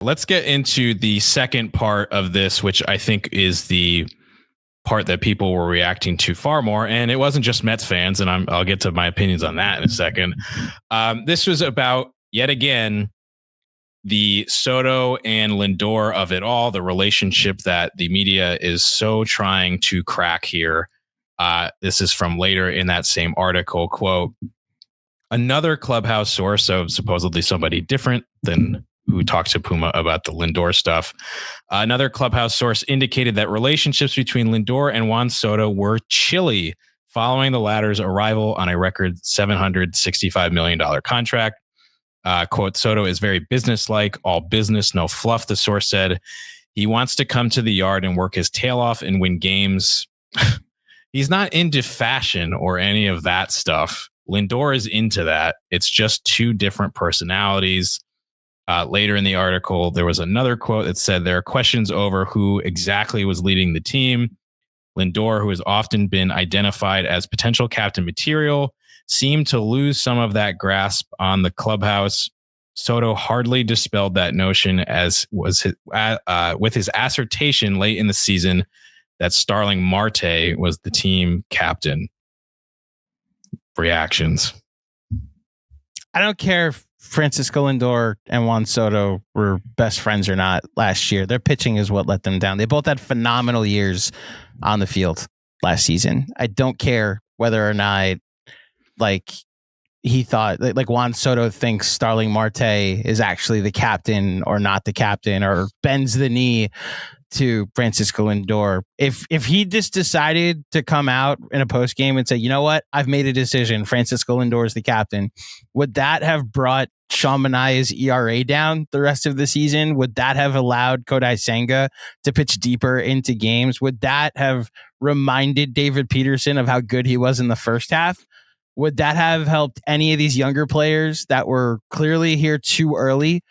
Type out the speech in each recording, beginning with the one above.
Let's get into the second part of this, which I think is the part that people were reacting to far more. And it wasn't just Mets fans, and I'll get to my opinions on that in a second. This was about, yet again, the Soto and Lindor of it all, the relationship that the media is so trying to crack here. This is from later in that same article. Quote, another Clubhouse source, so supposedly somebody different than who talked to Puma about the Lindor stuff. Another Clubhouse source indicated that relationships between Lindor and Juan Soto were chilly following the latter's arrival on a record $765 million contract. Quote, Soto is very businesslike, all business, no fluff, the source said. He wants to come to the yard and work his tail off and win games. He's not into fashion or any of that stuff. Lindor is into that. It's just two different personalities. Later in the article, there was another quote that said there are questions over who exactly was leading the team. Lindor, who has often been identified as potential captain material, seemed to lose some of that grasp on the clubhouse. Soto hardly dispelled that notion, as was with his assertion late in the season that Starling Marte was the team captain. Reactions. I don't care if Francisco Lindor and Juan Soto were best friends or not last year. Their pitching is what let them down. They both had phenomenal years on the field last season. I don't care whether or not he thought like Juan Soto thinks Starling Marte is actually the captain or not the captain, or bends the knee to Francisco Lindor. If he just decided to come out in a post game and say, you know what, I've made a decision, Francisco Lindor is the captain, would that have brought Sean Manaea's ERA down the rest of the season? Would that have allowed Kodai Senga to pitch deeper into games? Would that have reminded David Peterson of how good he was in the first half? Would that have helped any of these younger players that were clearly here too early?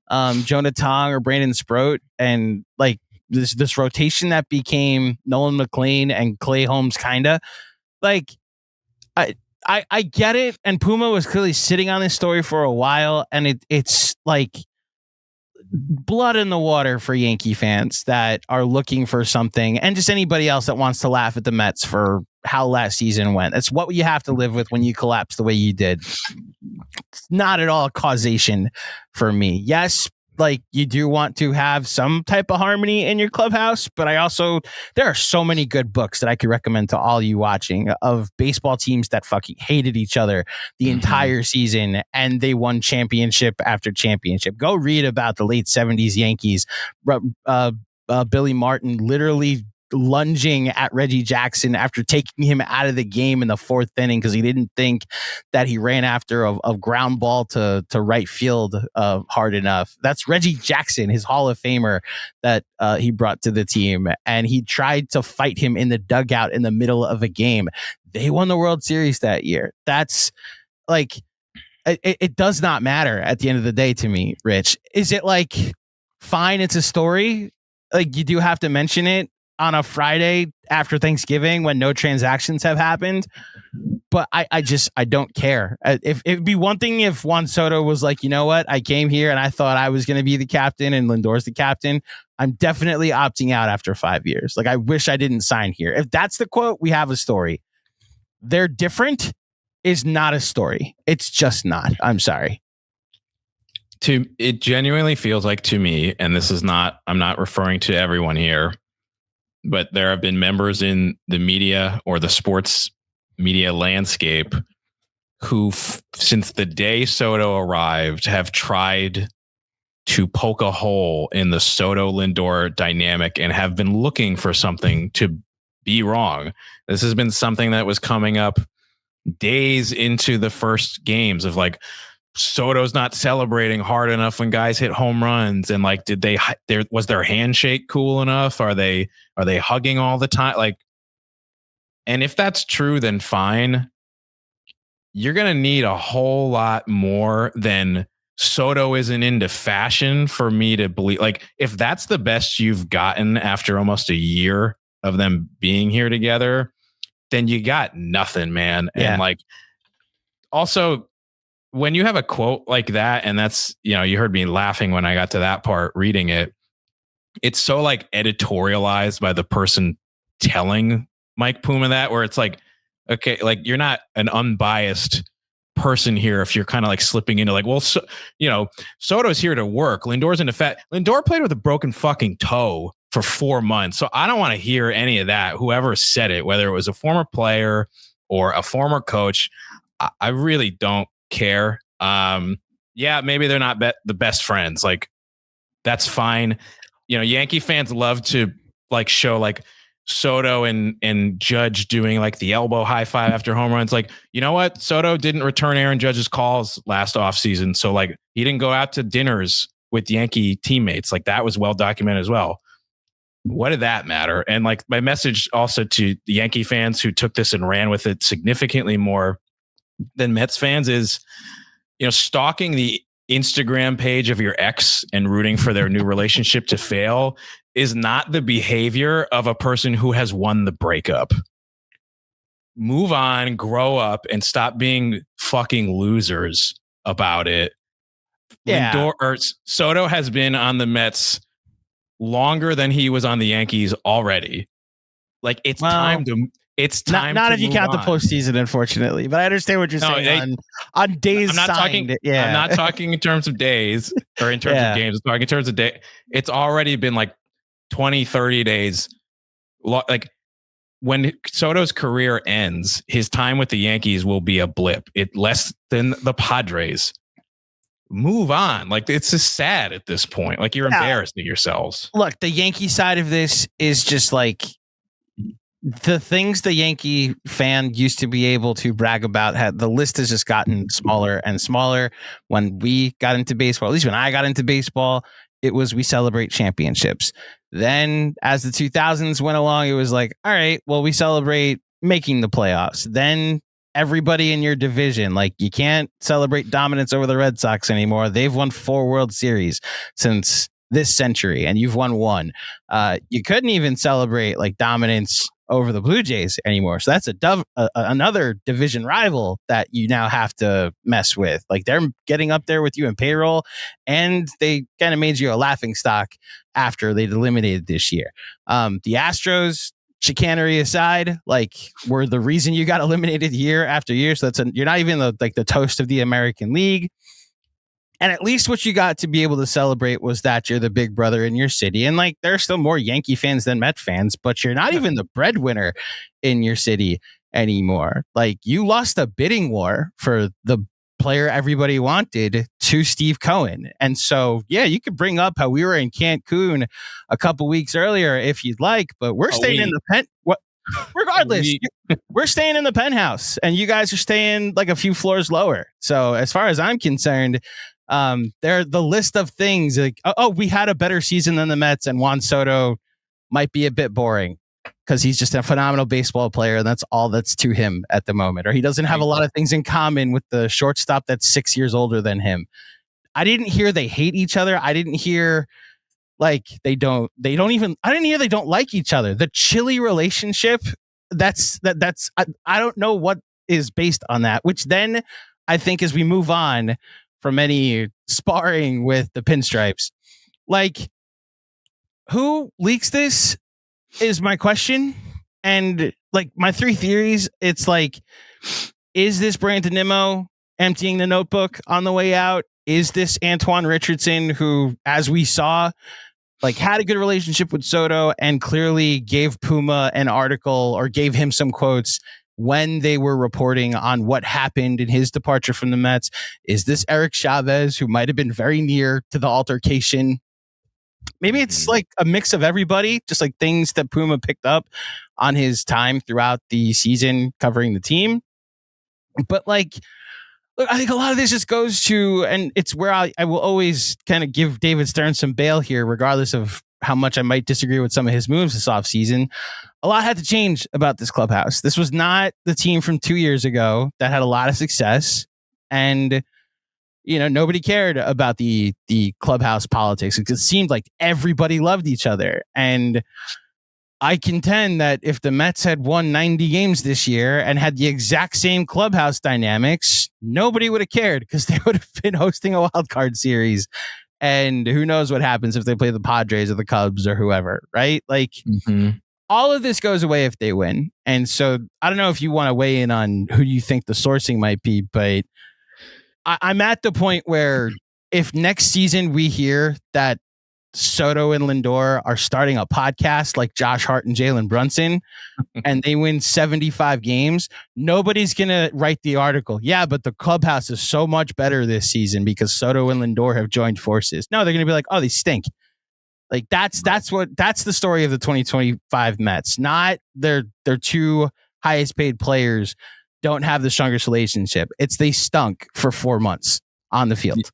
Jonah Tong or Brandon Sproat, and like this rotation that became Nolan McLean and Clay Holmes, kinda like I get it. And Puma was clearly sitting on this story for a while, and it's like blood in the water for Yankee fans that are looking for something, and just anybody else that wants to laugh at the Mets for how last season went. It's what you have to live with when you collapse the way you did. It's not at all causation for me. Yes, like you do want to have some type of harmony in your clubhouse, but there are so many good books that I could recommend to all you watching of baseball teams that fucking hated each other the entire season, and they won championship after championship. Go read about the late 70s Yankees. Billy Martin literally lunging at Reggie Jackson after taking him out of the game in the fourth inning because he didn't think that he ran after a ground ball to right field hard enough. That's Reggie Jackson, his Hall of Famer that he brought to the team, and he tried to fight him in the dugout in the middle of a game. They won the World Series that year. That's like, it does not matter at the end of the day to me, Rich. Is it like, fine, it's a story, like you do have to mention it on a Friday after Thanksgiving when no transactions have happened, but I don't care. If it'd be one thing if Juan Soto was like, you know what, I came here and I thought I was going to be the captain and Lindor's the captain. I'm definitely opting out after 5 years. Like, I wish I didn't sign here. If that's the quote, we have a story. They're different is not a story. It's just not. I'm sorry. It genuinely feels like to me, and this is not, I'm not referring to everyone here, but there have been members in the media or the sports media landscape who, since the day Soto arrived, have tried to poke a hole in the Soto Lindor dynamic and have been looking for something to be wrong. This has been something that was coming up days into the first games of like, Soto's not celebrating hard enough when guys hit home runs, and like, was their handshake cool enough? Are they hugging all the time? Like, and if that's true, then fine. You're gonna need a whole lot more than Soto isn't into fashion for me to believe. Like, if that's the best you've gotten after almost a year of them being here together, then you got nothing, man. Yeah. And like, also, when you have a quote like that, and that's, you heard me laughing when I got to that part reading it. It's so like editorialized by the person telling Mike Puma that, where it's like, okay, like you're not an unbiased person here if you're kind of like slipping into like, well, Soto's here to work. Lindor's in effect. Lindor played with a broken fucking toe for 4 months. So I don't want to hear any of that. Whoever said it, whether it was a former player or a former coach, I really don't care. Yeah, maybe they're not the best friends. Like, that's fine. Yankee fans love to like show like Soto and Judge doing like the elbow high five after home runs. Like, you know what? Soto didn't return Aaron Judge's calls last offseason. So like he didn't go out to dinners with Yankee teammates. Like, that was well documented as well. What did that matter? And like my message also to the Yankee fans who took this and ran with it significantly more than Mets fans is, stalking the Instagram page of your ex and rooting for their new relationship to fail is not the behavior of a person who has won the breakup. Move on, grow up, and stop being fucking losers about it. Yeah. Soto has been on the Mets longer than he was on the Yankees already. Like, it's time to. It's time. Not to if you count the postseason, unfortunately. But I understand what you're saying on days. I'm not talking in terms of days or in terms of games. I'm talking in terms of day. It's already been like 20, 30 days. Like, when Soto's career ends, his time with the Yankees will be a blip. Less than the Padres. Move on. Like, it's just sad at this point. Like, you're embarrassing yourselves. Look, the Yankee side of this is just like the things the Yankee fan used to be able to brag about. The list has just gotten smaller and smaller. When we got into baseball, at least when I got into baseball, it was we celebrate championships. Then as the 2000s went along, it was like, all right, well, we celebrate making the playoffs. Then everybody in your division, like, you can't celebrate dominance over the Red Sox anymore. They've won 4 World Series since this century, and you've won 1. You couldn't even celebrate like dominance over the Blue Jays anymore. So that's another division rival that you now have to mess with. Like, they're getting up there with you in payroll, and they kind of made you a laughing stock after they'd eliminated this year. The Astros, chicanery aside, like, were the reason you got eliminated year after year. So you're not even the toast of the American League. And at least what you got to be able to celebrate was that you're the big brother in your city. And like, there's still more Yankee fans than Met fans, but you're not even the breadwinner in your city anymore. Like, you lost a bidding war for the player everybody wanted to Steve Cohen. And so, yeah, you could bring up how we were in Cancun a couple weeks earlier if you'd like, but we're staying in the regardless, we're staying in the penthouse, and you guys are staying like a few floors lower. So as far as I'm concerned, they're the list of things like, we had a better season than the Mets, and Juan Soto might be a bit boring because he's just a phenomenal baseball player, and that's all that's to him at the moment. Or he doesn't have a lot of things in common with the shortstop that's 6 years older than him. I didn't hear they hate each other. I didn't hear like I didn't hear they don't like each other. The chilly relationship, I don't know what is based on that, which then I think as we move on from any sparring with the Pinstripes, like, who leaks this is my question. And like, my 3 theories, it's like, is this Brandon Nimmo emptying the notebook on the way out? Is this Antoine Richardson, who, as we saw, like, had a good relationship with Soto and clearly gave Puma an article or gave him some quotes when they were reporting on what happened in his departure from the Mets? Is this Eric Chavez, who might have been very near to the altercation? Maybe it's like a mix of everybody, just like things that Puma picked up on his time throughout the season covering the team. But like, look, I think a lot of this just goes to, and it's where I will always kind of give David Stern some bail here, regardless of how much I might disagree with some of his moves this offseason. A lot had to change about this clubhouse. This was not the team from 2 years ago that had a lot of success. And, nobody cared about the clubhouse politics. It seemed like everybody loved each other. And I contend that if the Mets had won 90 games this year and had the exact same clubhouse dynamics, nobody would have cared because they would have been hosting a wild card series. And who knows what happens if they play the Padres or the Cubs or whoever, right? Like all of this goes away if they win. And so I don't know if you want to weigh in on who you think the sourcing might be, but I'm at the point where if next season we hear that Soto and Lindor are starting a podcast like Josh Hart and Jalen Brunson and they win 75 games, nobody's going to write the article. Yeah, but the clubhouse is so much better this season because Soto and Lindor have joined forces. No, they're going to be like, oh, they stink. Like that's the story of the 2025 Mets. Not their two highest paid players don't have the strongest relationship. It's they stunk for 4 months on the field.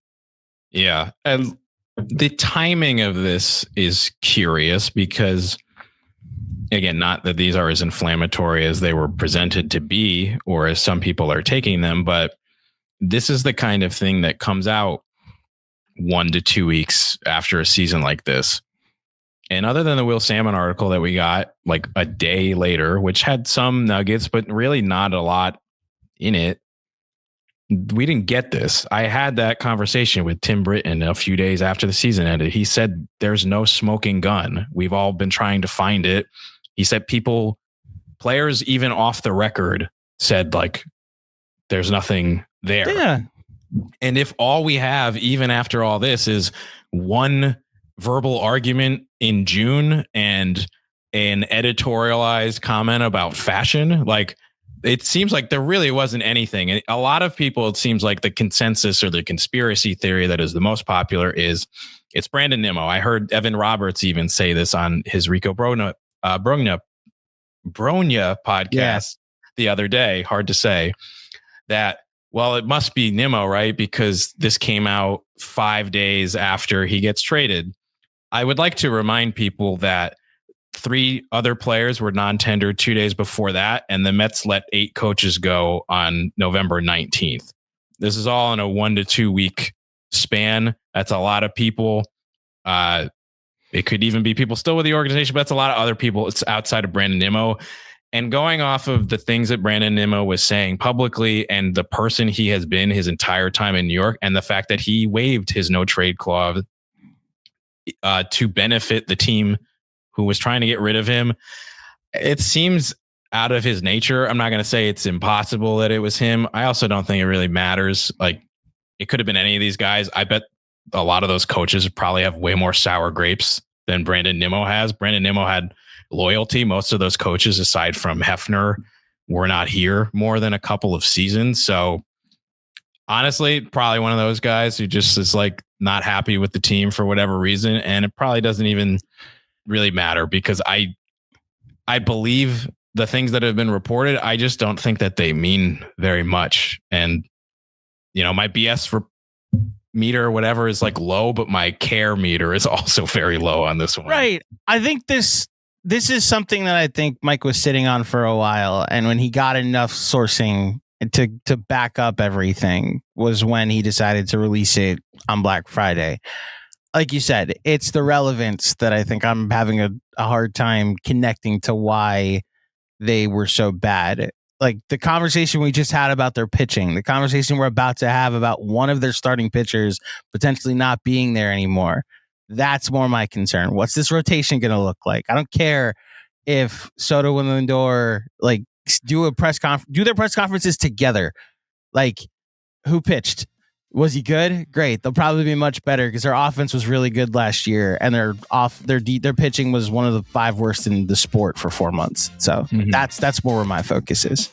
Yeah. And the timing of this is curious because, again, not that these are as inflammatory as they were presented to be or as some people are taking them, but this is the kind of thing that comes out 1 to 2 weeks after a season like this. And other than the Will Salmon article that we got like a day later, which had some nuggets, but really not a lot in it, we didn't get this. I had that conversation with Tim Britton a few days after the season ended. He said, there's no smoking gun. We've all been trying to find it. He said players even off the record said like, there's nothing there. Yeah. And if all we have, even after all this, is one verbal argument in June and an editorialized comment about fashion, like, it seems like there really wasn't anything. And a lot of people, it seems like the consensus or the conspiracy theory that is the most popular is it's Brandon Nimmo. I heard Evan Roberts even say this on his Rico Brogna podcast the other day. Hard to say that. Well, it must be Nimmo, right? Because this came out 5 days after he gets traded. I would like to remind people that 3 other players were non-tendered 2 days before that, and the Mets let 8 coaches go on November 19th. This is all in a 1 to 2 week span. That's a lot of people. It could even be people still with the organization, but that's a lot of other people. It's outside of Brandon Nimmo. And going off of the things that Brandon Nimmo was saying publicly and the person he has been his entire time in New York, and the fact that he waived his no trade clause to benefit the team who was trying to get rid of him, it seems out of his nature. I'm not going to say it's impossible that it was him. I also don't think it really matters. Like, it could have been any of these guys. I bet a lot of those coaches probably have way more sour grapes than Brandon Nimmo has. Brandon Nimmo had loyalty. Most of those coaches, aside from Hefner, were not here more than a couple of seasons. So honestly, probably one of those guys who just is like not happy with the team for whatever reason. And it probably doesn't even really matter because I believe the things that have been reported. I just don't think that they mean very much. And, you know, my BS meter or whatever is like low, but my care meter is also very low on this one. Right. I think this is something that I think Mike was sitting on for a while. And when he got enough sourcing to back up everything was when he decided to release it on Black Friday. Like you said, it's the relevance that I think I'm having a hard time connecting to why they were so bad. Like the conversation we just had about their pitching, the conversation we're about to have about one of their starting pitchers potentially not being there anymore. That's more my concern. What's this rotation going to look like? I don't care if Soto and Lindor like do their press conferences together. Like, who pitched? Was he good? Great. They'll probably be much better because their offense was really good last year, and their pitching was one of the 5 worst in the sport for 4 months. So that's more where my focus is.